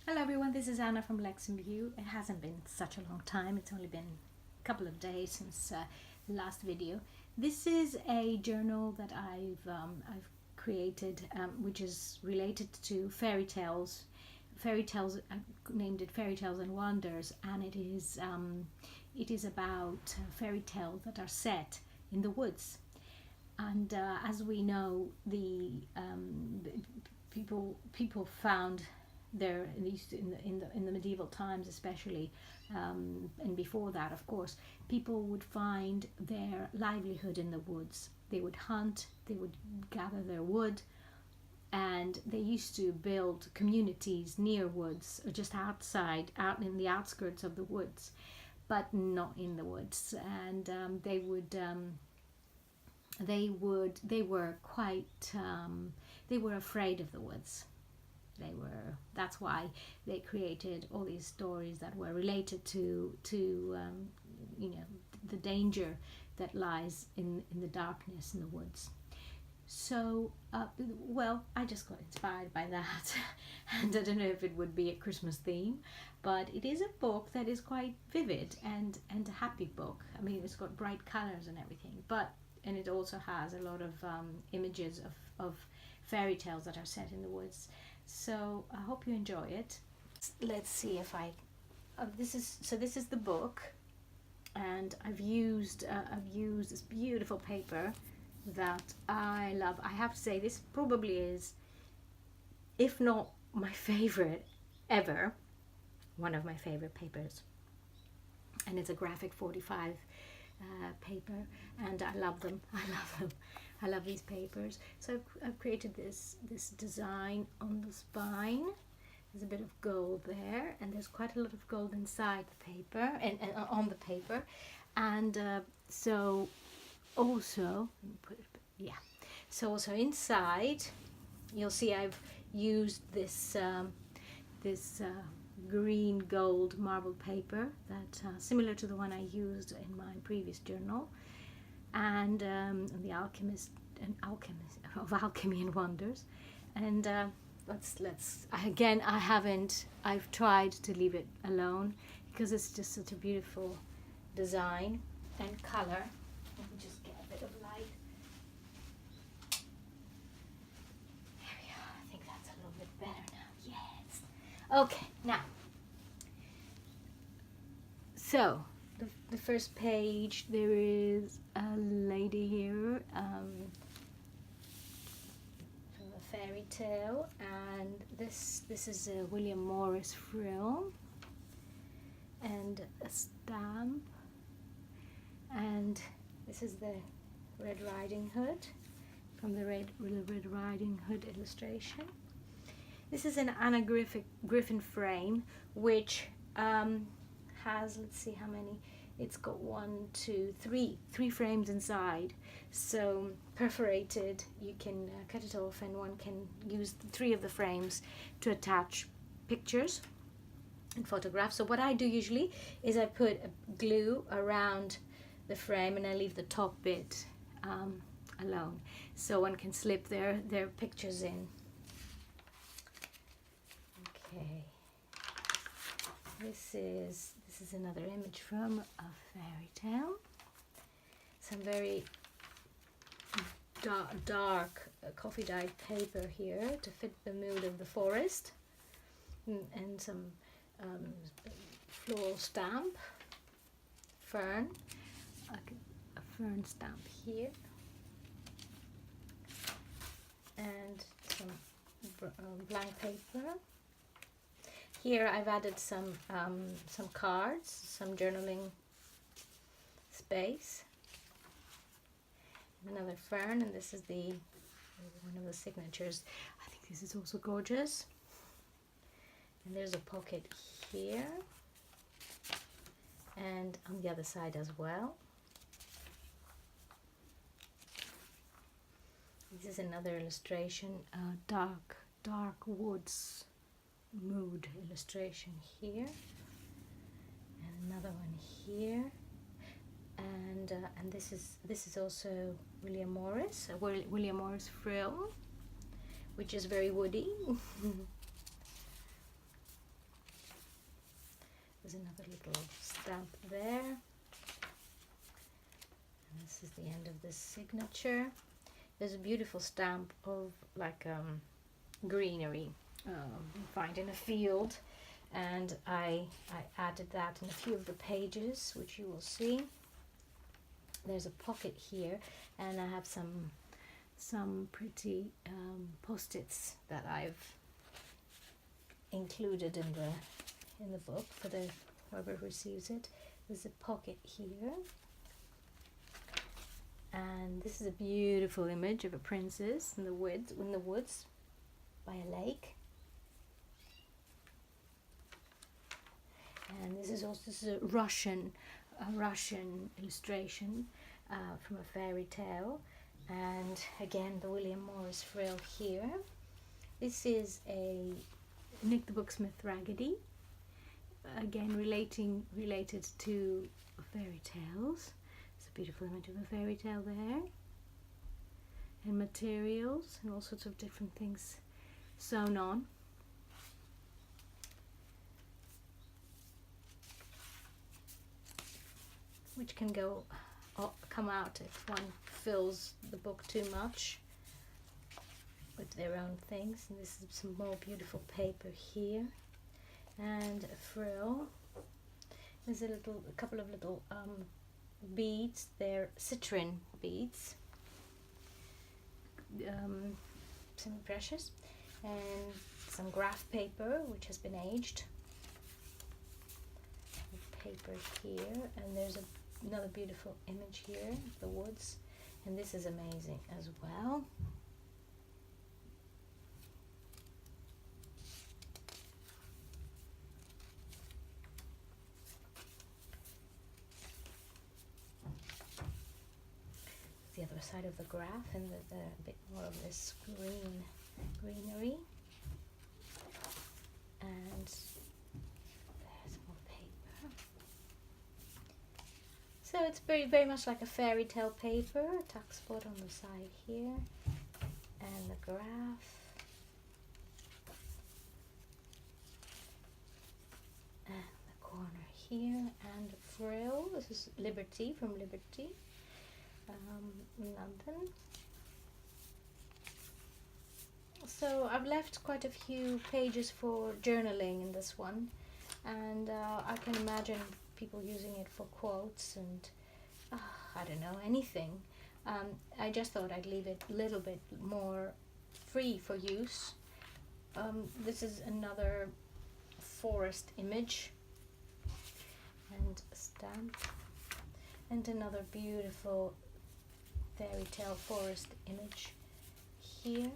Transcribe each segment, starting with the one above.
Hello everyone, this is Anna from LeximbueJournals. It hasn't been such a long time, it's only been a couple of days since the last video. This is a journal that I've created, which is related to fairy tales. I named it Fairytales and Wonders, and it is about fairy tales that are set in the woods. And as we know, the people found there, at least in the medieval times especially, and before that of course, people would find their livelihood in the woods. They would hunt, they would gather their wood, and they used to build communities near woods or just outside, out in the outskirts of the woods, but not in the woods. And they were afraid of the woods. That's why they created all these stories that were related to the danger that lies in the darkness in the woods. So I just got inspired by that and I don't know if it would be a Christmas theme, but it is a book that is quite vivid and a happy book. I mean, it's got bright colors and everything, and it also has a lot of images of fairy tales that are set in the woods. So I hope you enjoy it. Let's see if this is the book, and I've used this beautiful paper that I love. I have to say, this probably is, if not my favorite ever, one of my favorite papers, and it's a graphic 45 paper, and I love them. I love these papers. So I've created this design on the spine. There's a bit of gold there, and there's quite a lot of gold inside the paper and on the paper. And so also inside, you'll see I've used this green gold marbled paper that similar to the one I used in my previous journal, and the alchemist of Alchemy and Wonders. And I've tried to leave it alone because it's just such a beautiful design and color. Let me just get a bit of light. There we are. I think that's a little bit better now. Yes. Okay, now. So the first page, there is a lady here from a fairy tale, and this is a William Morris frill and a stamp, and this is the Red Riding Hood from the Red Riding Hood illustration. This is an Anna Griffin frame, which has, let's see how many, it's got 3 frames inside, so perforated. You can cut it off, and one can use 3 of the frames to attach pictures and photographs. So what I do usually is I put glue around the frame and I leave the top bit alone, so one can slip their pictures in. Okay, this is another image from a fairy tale. Some very dark coffee dyed paper here to fit the mood of the forest, and some floral stamp, fern, a fern stamp here, and some blank paper. Here I've added some cards, some journaling space, another fern, and this is one of the signatures. I think this is also gorgeous. And there's a pocket here, and on the other side as well. This is another illustration, dark woods mood illustration here, and another one here, and this is also William Morris, a William Morris frill, which is very woody. There's another little stamp there. And this is the end of this signature. There's a beautiful stamp of like greenery you find in a field, and I added that in a few of the pages, which you will see. There's a pocket here, and I have some pretty post-its that I've included in the book for whoever receives it. There's a pocket here, and this is a beautiful image of a princess in the woods by a lake. And this is a Russian illustration from a fairy tale, and again the William Morris frill here. This is a Nick the Booksmith Raggedy, again related to fairy tales. It's a beautiful image of a fairy tale there, and materials and all sorts of different things sewn on. Which can come out if one fills the book too much with their own things. And this is some more beautiful paper here, and a frill. There's a couple of little beads. They're citrine beads, semi-precious, and some graph paper which has been aged. Paper here, and there's another beautiful image here of the woods, and this is amazing as well. The other side of the graph, and a bit more of this greenery, and there's more paper. So it's very much like a fairy tale paper. A tuck spot on the side here, and the graph, and the corner here, and the frill. This is Liberty from Liberty, London. So I've left quite a few pages for journaling in this one, and I can imagine people using it for quotes and I don't know, anything. I just thought I'd leave it a little bit more free for use. This is another forest image and a stamp, and another beautiful fairy tale forest image here.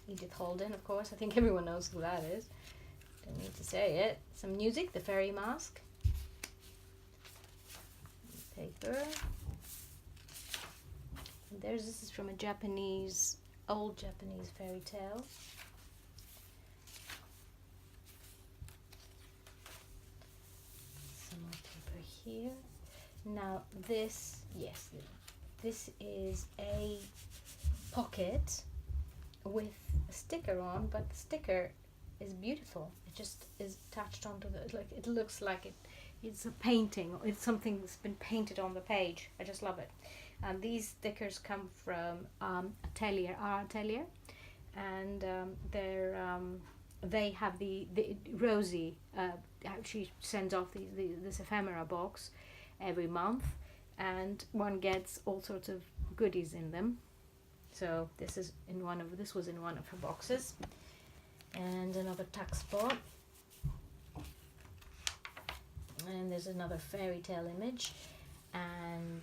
Edith Holden, of course. I think everyone knows who that is. Don't need to say it. Some music, the fairy mask. Paper. And this is from a old Japanese fairy tale. Some more paper here. Now this is a pocket with a sticker on, but the sticker is beautiful. It just is attached onto it looks like it's a painting, or it's something that's been painted on the page. I just love it. And these stickers come from our atelier, and they have the Rosie she sends off this ephemera box every month, and one gets all sorts of goodies in them. So this was in one of her boxes, and another tuck spot, and there's another fairy tale image, and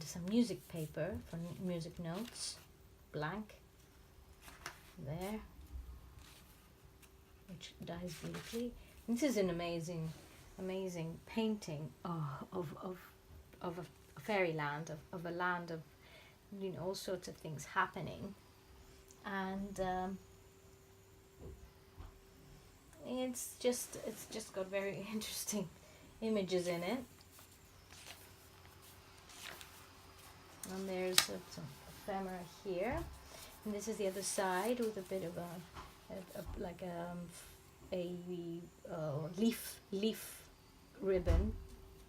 some music paper for music notes, blank there, which dies beautifully. And this is an amazing painting of a fairyland, of a land of all sorts of things happening, and it's just got very interesting images in it. And there's some ephemera here, and this is the other side with a bit of a like a leaf ribbon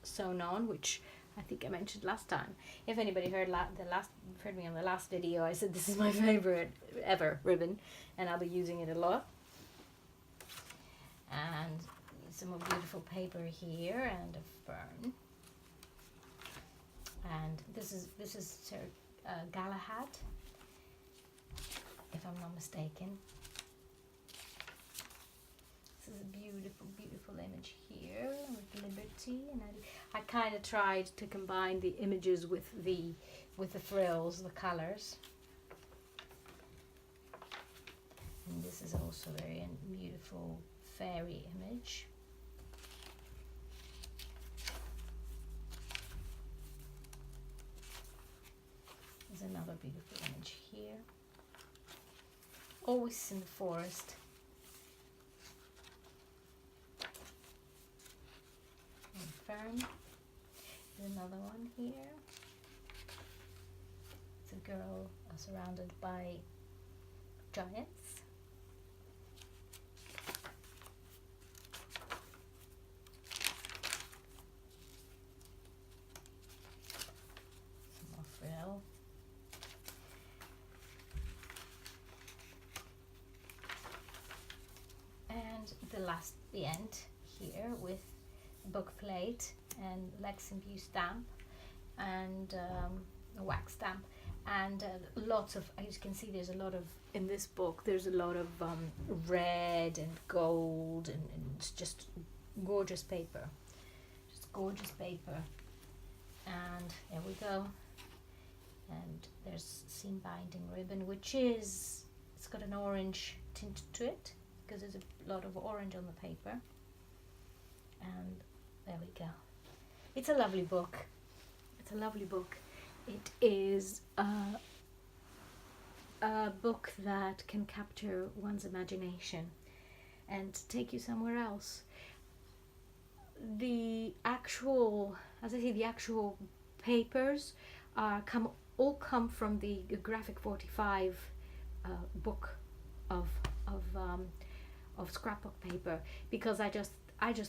sewn on, which I think I mentioned last time. If anybody heard me on the last video, I said this is my favorite ever ribbon, and I'll be using it a lot. And some more beautiful paper here, and a fern. And this is Sir Galahad, if I'm not mistaken. This is a beautiful image here with Liberty, and I kind of tried to combine the images with the frills, the colors. And this is also a very beautiful fairy image. There's another beautiful image here. Always in the forest. And fern. There's another one here. It's a girl surrounded by giants. Some more frill. The end here with book plate and Leximbue stamp and a wax stamp, and lots of, as you can see, there's a lot of, in this book there's a lot of red and gold, and it's just gorgeous paper, and there we go. And there's seam binding ribbon, which is, it's got an orange tint to it because there's a lot of orange on the paper. And there we go. It's a lovely book. It is a book that can capture one's imagination and take you somewhere else. The actual, as I say, the actual papers all come from the Graphic 45 book of scrapbook paper, because I just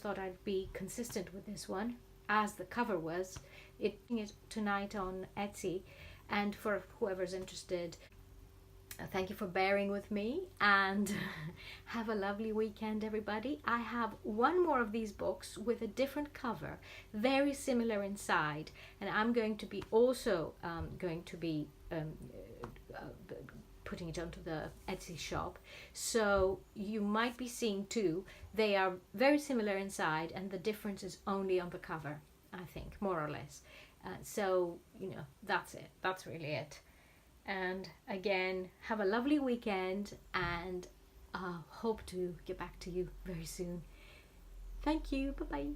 thought I'd be consistent with this one, as the cover was. It tonight on Etsy, and for whoever's interested, thank you for bearing with me, and have a lovely weekend, everybody. I have one more of these books with a different cover, very similar inside, and I'm going to be also putting it onto the Etsy shop, so you might be seeing two. They are very similar inside, and the difference is only on the cover, I think, more or less. So, you know, that's it. That's really it. And again, have a lovely weekend, and hope to get back to you very soon. Thank you. Bye-bye.